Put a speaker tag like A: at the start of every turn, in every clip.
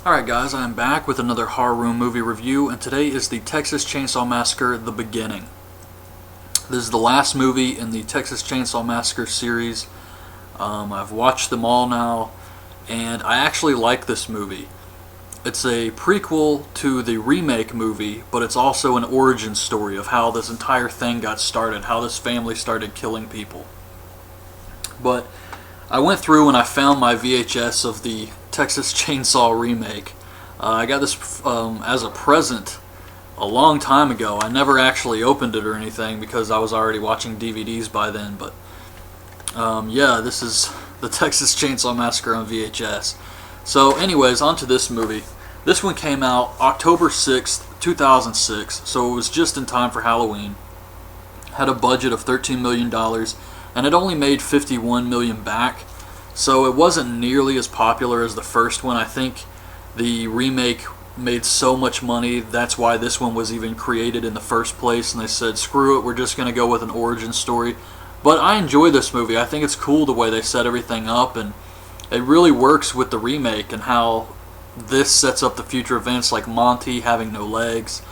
A: Alright guys, I am back with another horror room movie review, and today is the Texas Chainsaw Massacre: The Beginning. This is the last movie in the Texas Chainsaw Massacre series. I've watched them all now, and I actually like this movie. It's a prequel to the remake movie, but it's also an origin story of how this entire thing got started, how this family started killing people. But I went through and I found my VHS of the Texas Chainsaw remake. I got this as a present a long time ago. I never actually opened it or anything because I was already watching DVDs by then. But yeah, this is the Texas Chainsaw Massacre on VHS. So anyways, on to this movie. This one came out October 6th, 2006, so it was just in time for Halloween. Had a budget of $13 million, and it only made $51 million back. So it wasn't nearly as popular as the first one. I think the remake made so much money, that's why this one was even created in the first place, and they said, screw it, we're just going to go with an origin story. But I enjoy this movie. I think it's cool the way they set everything up, and it really works with the remake and how this sets up the future events, like Monty having no legs.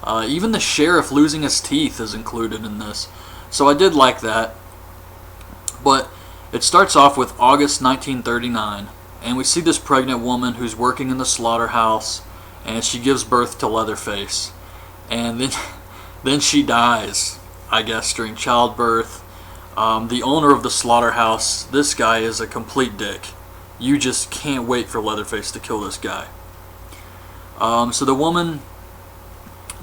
A: Even the sheriff losing his teeth is included in this. So I did like that. But it starts off with August 1939, and we see this pregnant woman who's working in the slaughterhouse, and she gives birth to Leatherface. And then she dies, I guess, during childbirth. The owner of the slaughterhouse, this guy is a complete dick. You just can't wait for Leatherface to kill this guy. So the woman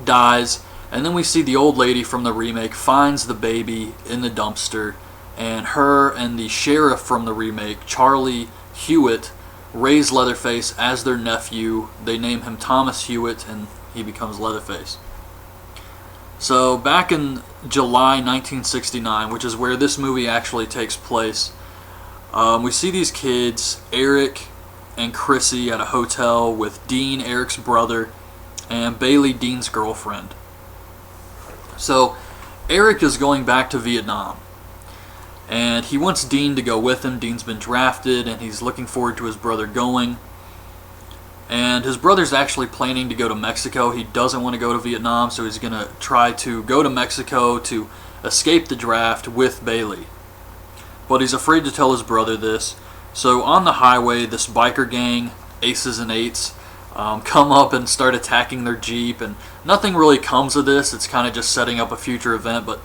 A: dies, and then we see the old lady from the remake finds the baby in the dumpster, and her and the sheriff from the remake, Charlie Hewitt, raise Leatherface as their nephew. They name him Thomas Hewitt, and he becomes Leatherface. So back in July 1969, which is where this movie actually takes place, we see these kids, Eric and Chrissy, at a hotel with Dean, Eric's brother, and Bailey, Dean's girlfriend. So Eric is going back to Vietnam, and he wants Dean to go with him. Dean's been drafted, and he's looking forward to his brother going. And his brother's actually planning to go to Mexico. He doesn't want to go to Vietnam, so he's going to try to go to Mexico to escape the draft with Bailey. But he's afraid to tell his brother this. So on the highway, this biker gang, Aces and Eights, come up and start attacking their Jeep, and nothing really comes of this. It's kind of just setting up a future event, but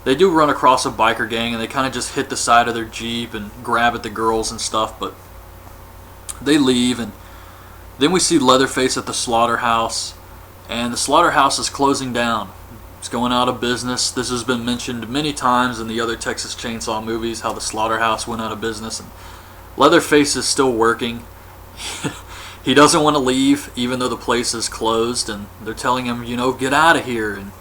A: they do run across a biker gang, and they kind of just hit the side of their Jeep and grab at the girls and stuff, but they leave. And then we see Leatherface at the slaughterhouse, and the slaughterhouse is closing down. It's going out of business. This has been mentioned many times in the other Texas Chainsaw movies, how the slaughterhouse went out of business, and Leatherface is still working. He doesn't want to leave, even though the place is closed, and they're telling him, you know, get out of here. And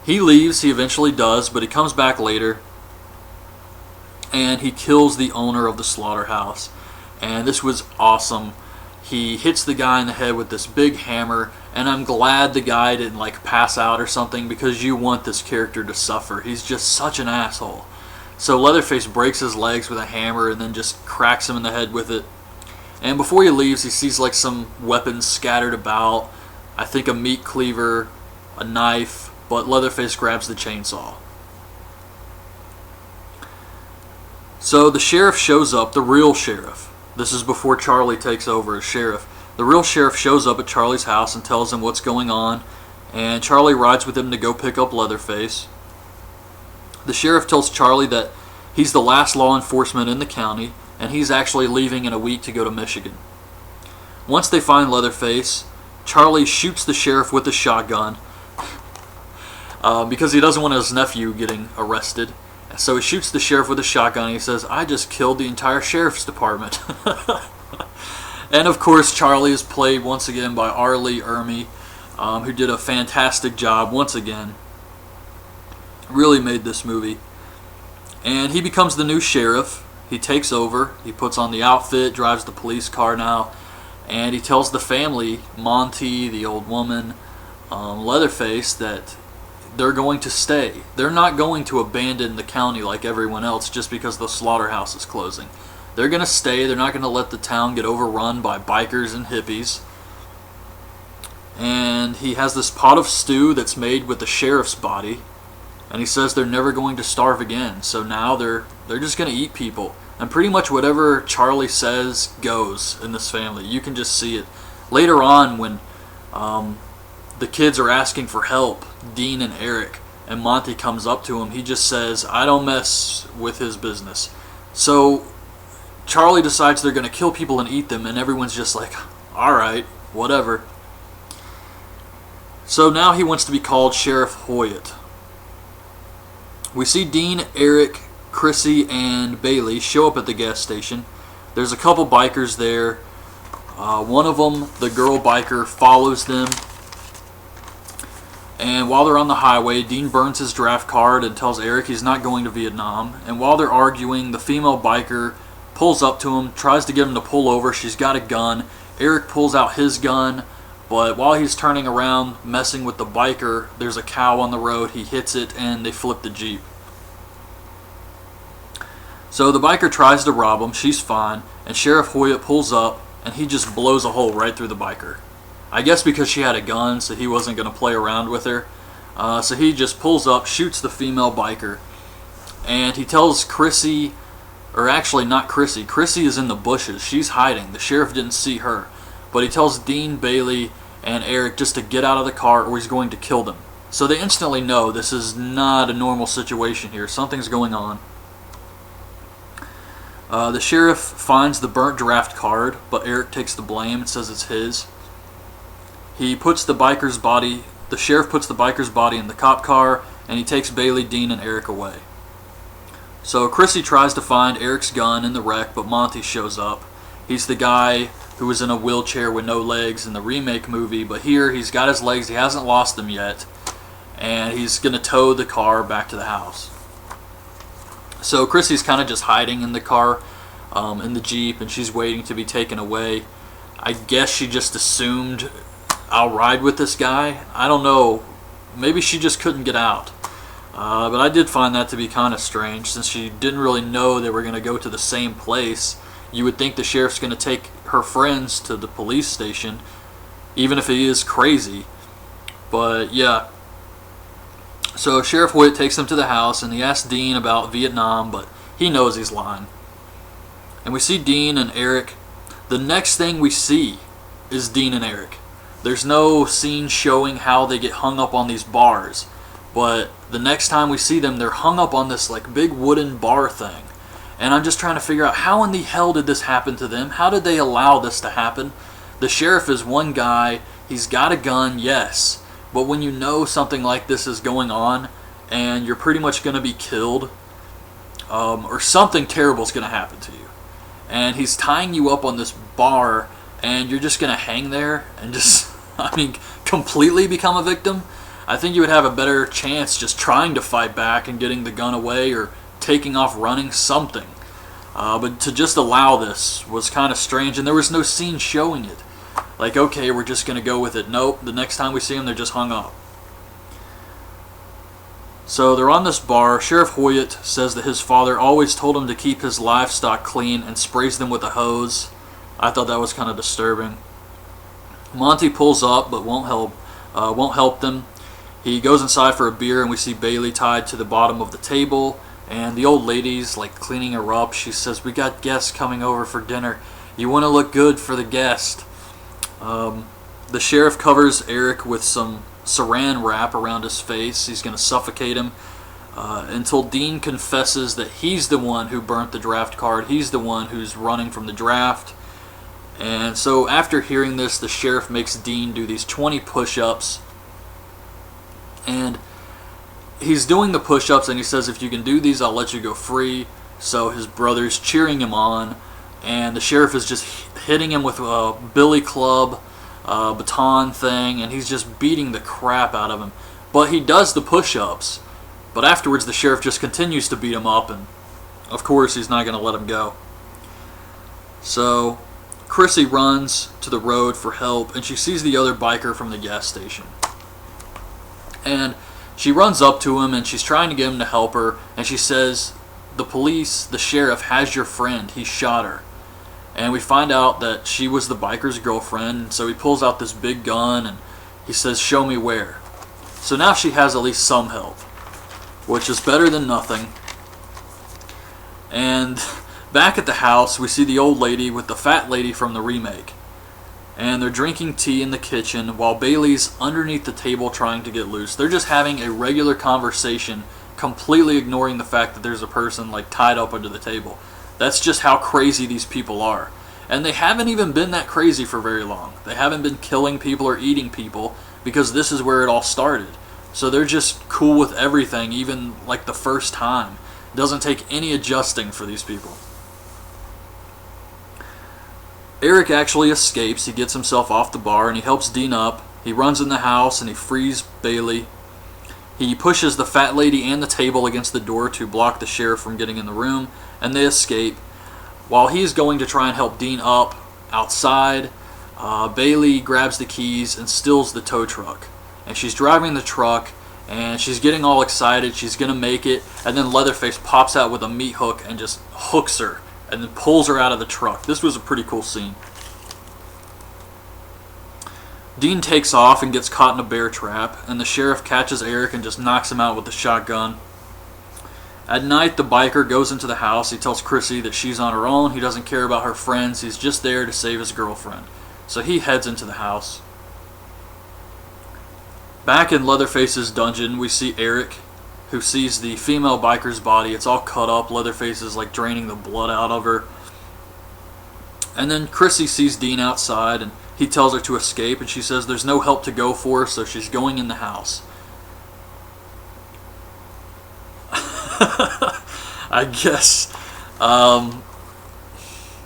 A: he leaves. He eventually does, but he comes back later, and he kills the owner of the slaughterhouse. And this was awesome. He hits the guy in the head with this big hammer, and I'm glad the guy didn't like pass out or something, because you want this character to suffer. He's just such an asshole. So Leatherface breaks his legs with a hammer and then just cracks him in the head with it. And before he leaves, he sees like some weapons scattered about. I think a meat cleaver, a knife, but Leatherface grabs the chainsaw. So the sheriff shows up, the real sheriff. This is before Charlie takes over as sheriff. The real sheriff shows up at Charlie's house and tells him what's going on, and Charlie rides with him to go pick up Leatherface. The sheriff tells Charlie that he's the last law enforcement in the county, and he's actually leaving in a week to go to Michigan. Once they find Leatherface, Charlie shoots the sheriff with a shotgun because he doesn't want his nephew getting arrested. So he shoots the sheriff with a shotgun, and he says, I just killed the entire sheriff's department. And of course, Charlie is played once again by R. Lee Ermey, who did a fantastic job once again. Really made this movie. And he becomes the new sheriff. He takes over. He puts on the outfit, drives the police car now, and he tells the family, Monty, the old woman, Leatherface, that they're going to stay. They're not going to abandon the county like everyone else just because the slaughterhouse is closing. They're going to stay. They're not going to let the town get overrun by bikers and hippies. and he has this pot of stew that's made with the sheriff's body, and he says they're never going to starve again. So now they're just going to eat people, and pretty much whatever Charlie says goes in this family. You can just see it later on when the kids are asking for help, Dean and Eric, and Monty comes up to him. He just says, "I don't mess with his business." So Charlie decides they're going to kill people and eat them, and everyone's just like, alright, whatever. So now he wants to be called Sheriff Hoyt. We see Dean, Eric, Chrissy, and Bailey show up at the gas station. There's a couple bikers there. One of them, the girl biker, follows them. And while they're on the highway, Dean burns his draft card and tells Eric he's not going to Vietnam. And while they're arguing, the female biker pulls up to him, tries to get him to pull over. She's got a gun. Eric pulls out his gun, but while he's turning around, messing with the biker, there's a cow on the road. He hits it, and they flip the Jeep. So the biker tries to rob him. She's fine, and Sheriff Hoyt pulls up, and he just blows a hole right through the biker. I guess because she had a gun, so he wasn't going to play around with her. So he just pulls up, shoots the female biker, and he tells Chrissy, or actually not Chrissy. Chrissy is in the bushes. She's hiding. The sheriff didn't see her. But he tells Dean, Bailey, and Eric just to get out of the car or he's going to kill them. So they instantly know this is not a normal situation here. Something's going on. The sheriff finds the burnt draft card, but Eric takes the blame and says it's his. He puts the biker's body, the sheriff puts the biker's body in the cop car, and he takes Bailey, Dean, and Eric away. So Chrissy tries to find Eric's gun in the wreck, but Monty shows up. He's the guy who was in a wheelchair with no legs in the remake movie, but here he's got his legs, he hasn't lost them yet, and he's going to tow the car back to the house. So Chrissy's kind of just hiding in the car, in the Jeep, and she's waiting to be taken away. I guess she just assumed, I'll ride with this guy. I don't know. Maybe she just couldn't get out. But I did find that to be kind of strange, since she didn't really know they were going to go to the same place. You would think the sheriff's going to take her friends to the police station, even if he is crazy. But yeah. So Sheriff Hoyt takes them to the house, and he asks Dean about Vietnam, but he knows he's lying. And we see Dean and Eric. The next thing we see is Dean and Eric. There's no scene showing how they get hung up on these bars, but the next time we see them, they're hung up on this like big wooden bar thing. And I'm just trying to figure out, how in the hell did this happen to them? How did they allow this to happen? The sheriff is one guy, he's got a gun, yes, but when you know something like this is going on and you're pretty much going to be killed, or something terrible is going to happen to you, and he's tying you up on this bar, and you're just going to hang there and just, completely become a victim. I think you would have a better chance just trying to fight back and getting the gun away or taking off running, something. But to just allow this was kind of strange, and there was no scene showing it. Like, okay, we're just going to go with it. Nope, the next time we see them, they're just hung up. So they're on this bar. Sheriff Hoyt says that his father always told him to keep his livestock clean and sprays them with a hose. I thought that was kind of disturbing. Monty pulls up but won't help them. He goes inside for a beer, and we see Bailey tied to the bottom of the table, and the old lady's like cleaning her up. She says, "We got guests coming over for dinner. You want to look good for the guest." The sheriff covers Eric with some saran wrap around his face. He's going to suffocate him until Dean confesses that he's the one who burnt the draft card. He's the one who's running from the draft. And so after hearing this, the sheriff makes Dean do these 20 push-ups. And he's doing the push-ups, and he says, "If you can do these, I'll let you go free." So his brother's cheering him on, and the sheriff is just hitting him with a billy club, baton thing, and he's just beating the crap out of him. But he does the push-ups, but afterwards the sheriff just continues to beat him up, and of course he's not going to let him go. So Chrissy runs to the road for help, and she sees the other biker from the gas station. And she runs up to him, and she's trying to get him to help her, and she says, the sheriff has your friend, he shot her. And we find out that she was the biker's girlfriend, so he pulls out this big gun, and He says, "Show me where." So now she has at least some help, which is better than nothing. And back at the house, we see the old lady with the fat lady from the remake. And they're drinking tea in the kitchen while Bailey's underneath the table trying to get loose. They're just having a regular conversation, completely ignoring the fact that there's a person like tied up under the table. That's just how crazy these people are. And they haven't even been that crazy for very long. They haven't been killing people or eating people because this is where it all started. So they're just cool with everything, even like the first time. It doesn't take any adjusting for these people. Eric actually escapes. He gets himself off the bar and he helps Dean up. He runs in the house and he frees Bailey. He pushes the fat lady and the table against the door to block the sheriff from getting in the room, and they escape. While he's going to try and help Dean up outside, Bailey grabs the keys and steals the tow truck. And she's driving the truck and she's getting all excited. She's going to make it, and then Leatherface pops out with a meat hook and just hooks her and then pulls her out of the truck. This was a pretty cool scene. Dean takes off and gets caught in a bear trap, and the sheriff catches Eric and just knocks him out with the shotgun. At night, the biker goes into the house. He tells Chrissy that she's on her own. He doesn't care about her friends. He's just there to save his girlfriend. So he heads into the house. Back in Leatherface's dungeon, we see Eric, who sees the female biker's body. It's all cut up. Leatherface is like draining the blood out of her. And then Chrissy sees Dean outside and he tells her to escape, and she says there's no help to go for, so she's going in the house. I guess.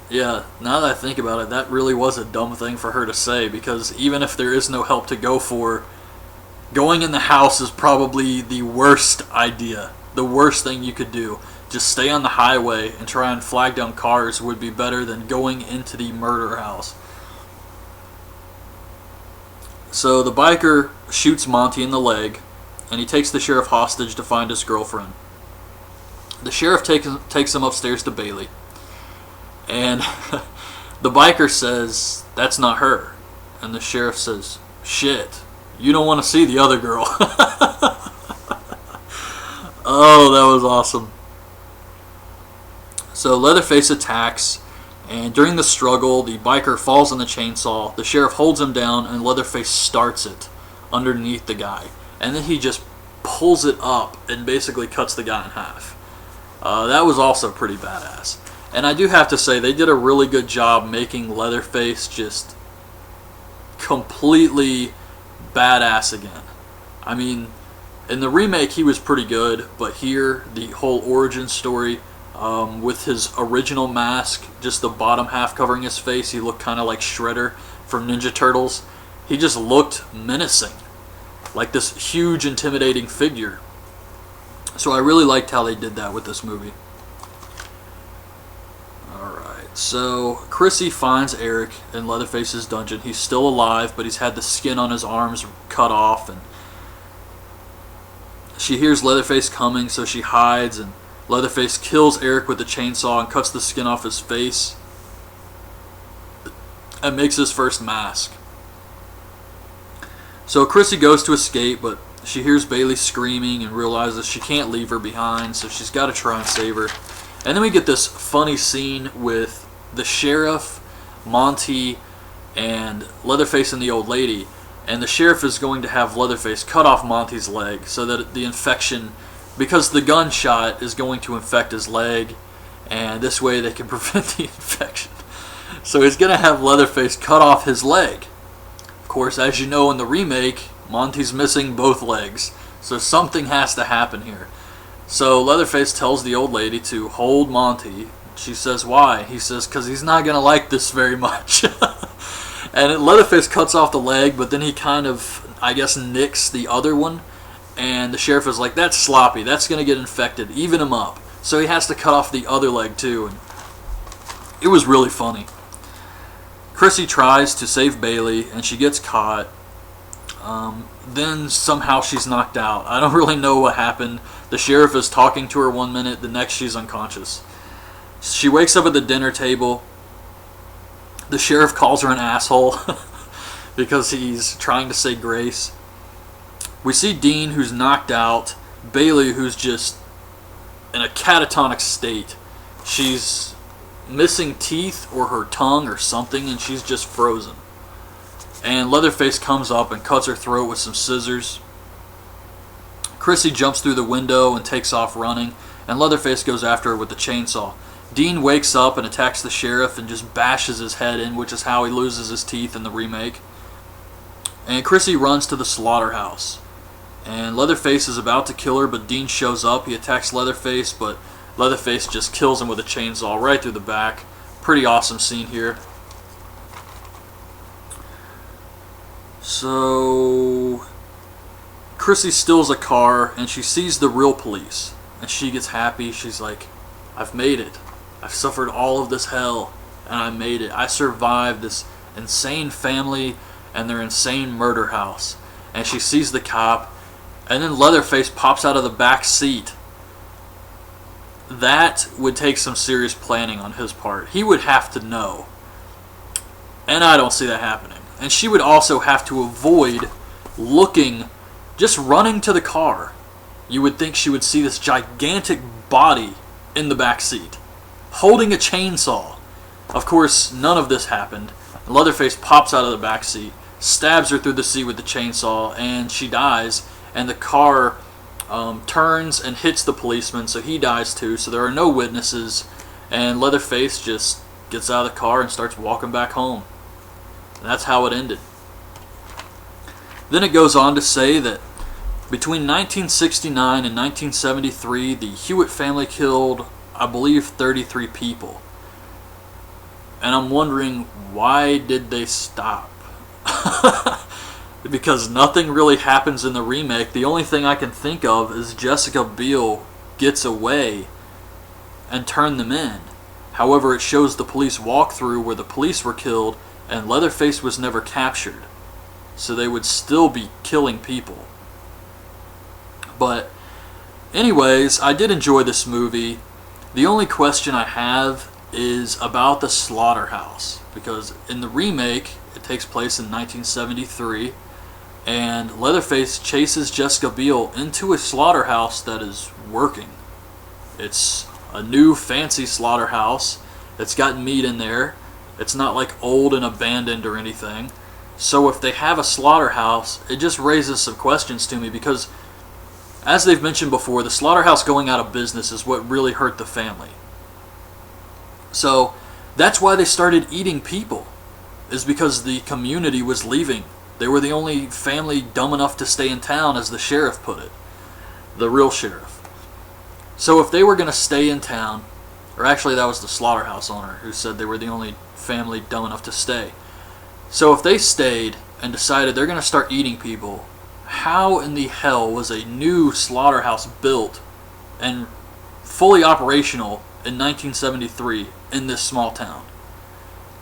A: Yeah, now that I think about it, that really was a dumb thing for her to say, because even if there is no help to go for, going in the house is probably the worst idea. The worst thing you could do. Just stay on the highway and try and flag down cars would be better than going into the murder house. So the biker shoots Monty in the leg, and he takes the sheriff hostage to find his girlfriend. The sheriff takes him upstairs to Bailey, and the biker says, "That's not her." And the sheriff says, "Shit, you don't want to see the other girl." Oh, that was awesome. So Leatherface attacks, and during the struggle, the biker falls on the chainsaw. The sheriff holds him down, and Leatherface starts it underneath the guy. And then he just pulls it up and basically cuts the guy in half. That was also pretty badass. And I do have to say, they did a really good job making Leatherface just completely badass again. I mean, in the remake he was pretty good, but here, the whole origin story, with his original mask, just the bottom half covering his face, he looked kind of like Shredder from Ninja Turtles. He just looked menacing, like this huge intimidating figure. So I really liked how they did that with this movie. Alright, so Chrissy finds Eric in Leatherface's dungeon. He's still alive, but he's had the skin on his arms cut off, and she hears Leatherface coming, so she hides, and Leatherface kills Eric with the chainsaw and cuts the skin off his face and makes his first mask. So Chrissy goes to escape, but she hears Bailey screaming and realizes she can't leave her behind, so she's got to try and save her. And then we get this funny scene with the sheriff, Monty, and Leatherface and the old lady. And the sheriff is going to have Leatherface cut off Monty's leg so that the infection, because the gunshot is going to infect his leg, and this way they can prevent the infection. So he's going to have Leatherface cut off his leg. Of course, as you know in the remake, Monty's missing both legs, so something has to happen here. So Leatherface tells the old lady to hold Monty. She says, "Why?" He says, "Because he's not going to like this very much." And Leatherface cuts off the leg, but then he kind of, I guess, nicks the other one. And the sheriff is like, "That's sloppy. That's going to get infected. Even him up." So he has to cut off the other leg too. And it was really funny. Chrissy tries to save Bailey, and she gets caught. Then somehow she's knocked out. I don't really know what happened. The sheriff is talking to her one minute, the next she's unconscious. She wakes up at the dinner table. The sheriff calls her an asshole because he's trying to say grace. We see Dean, who's knocked out, Bailey, who's just in a catatonic state. She's missing teeth or her tongue or something, and she's just frozen. And Leatherface comes up and cuts her throat with some scissors. Chrissy jumps through the window and takes off running, and Leatherface goes after her with the chainsaw. Dean wakes up and attacks the sheriff and just bashes his head in, which is how he loses his teeth in the remake. And Chrissy runs to the slaughterhouse. And Leatherface is about to kill her, but Dean shows up. He attacks Leatherface, but Leatherface just kills him with a chainsaw right through the back. Pretty awesome scene here. So Chrissy steals a car, and she sees the real police. And she gets happy. She's like, I've made it. I've suffered all of this hell, and I made it. I survived this insane family and their insane murder house. And she sees the cop, and then Leatherface pops out of the back seat. That would take some serious planning on his part. He would have to know. And I don't see that happening. And she would also have to avoid looking, just running to the car. You would think she would see this gigantic body in the back seat, holding a chainsaw. Of course, none of this happened. Leatherface pops out of the back seat, stabs her through the seat with the chainsaw, and she dies. And the car turns and hits the policeman, so he dies too. So there are no witnesses, and Leatherface just gets out of the car and starts walking back home. And that's how it ended. Then it goes on to say that between 1969 and 1973, the Hewitt family killed, I believe, 33 people. And I'm wondering, why did they stop? Because nothing really happens in the remake. The only thing I can think of is Jessica Biel gets away and turned them in. However, it shows the police walkthrough where the police were killed and Leatherface was never captured. So they would still be killing people. But anyways, I did enjoy this movie. The only question I have is about the slaughterhouse. Because in the remake, it takes place in 1973. And Leatherface chases Jessica Biel into a slaughterhouse that is working. It's a new fancy slaughterhouse. It's got meat in there. It's not like old and abandoned or anything. So if they have a slaughterhouse, it just raises some questions to me because, as they've mentioned before, the slaughterhouse going out of business is what really hurt the family. So that's why they started eating people, is because the community was leaving. They were the only family dumb enough to stay in town, as the sheriff put it. The real sheriff. So if they were going to stay in town, or actually that was the slaughterhouse owner who said they were the only family dumb enough to stay. So if they stayed and decided they're going to start eating people, how in the hell was a new slaughterhouse built and fully operational in 1973 in this small town?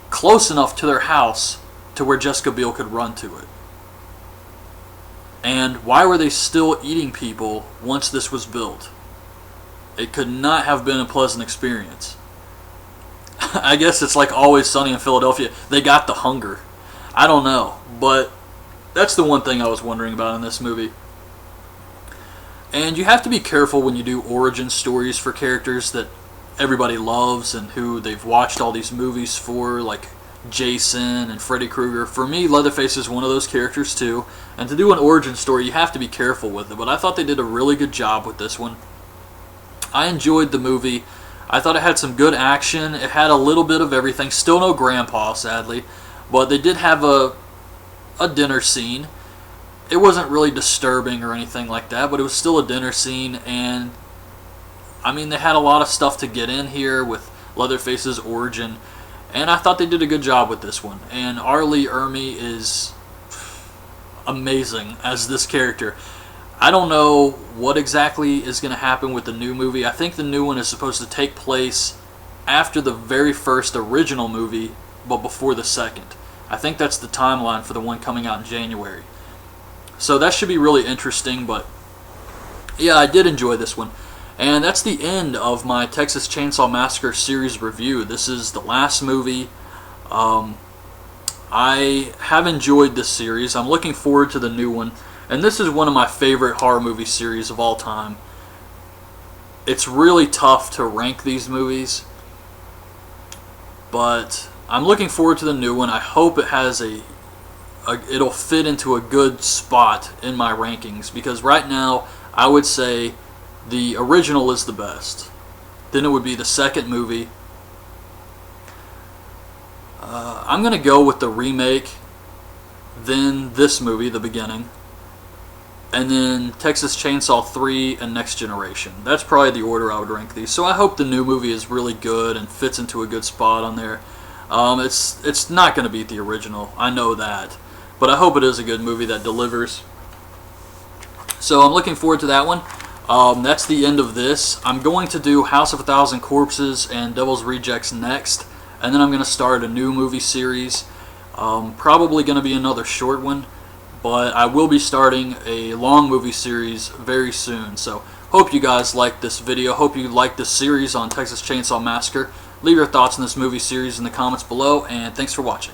A: Close enough to their house to where Jessica Biel could run to it. And why were they still eating people once this was built? It could not have been a pleasant experience. I guess it's like Always Sunny in Philadelphia. They got the hunger. I don't know, but that's the one thing I was wondering about in this movie. And you have to be careful when you do origin stories for characters that everybody loves and who they've watched all these movies for, like Jason and Freddy Krueger. For me, Leatherface is one of those characters too, and to do an origin story you have to be careful with it, but I thought they did a really good job with this one. I enjoyed the movie. I thought it had some good action. It had a little bit of everything. Still no grandpa, sadly, but they did have a dinner scene. It wasn't really disturbing or anything like that, but it was still a dinner scene, and I mean, they had a lot of stuff to get in here with Leatherface's origin. And I thought they did a good job with this one. And R. Lee Ermey is amazing as this character. I don't know what exactly is going to happen with the new movie. I think the new one is supposed to take place after the very first original movie, but before the second. I think that's the timeline for the one coming out in January. So that should be really interesting, but yeah, I did enjoy this one. And that's the end of my Texas Chainsaw Massacre series review. This is the last movie. I have enjoyed this series. I'm looking forward to the new one. And this is one of my favorite horror movie series of all time. It's really tough to rank these movies, but I'm looking forward to the new one. I hope it has it'll fit into a good spot in my rankings, because right now I would say the original is the best. Then it would be the second movie. I'm going to go with the remake, then this movie, The Beginning, and then Texas Chainsaw 3 and Next Generation. That's probably the order I would rank these. So I hope the new movie is really good and fits into a good spot on there. It's not going to beat the original, I know that, but I hope it is a good movie that delivers. So I'm looking forward to that one. That's the end of this. I'm going to do House of a Thousand Corpses and Devil's Rejects next, and then I'm going to start a new movie series. Probably going to be another short one, but I will be starting a long movie series very soon. So hope you guys liked this video. Hope you liked this series on Texas Chainsaw Massacre. Leave your thoughts on this movie series in the comments below, and thanks for watching.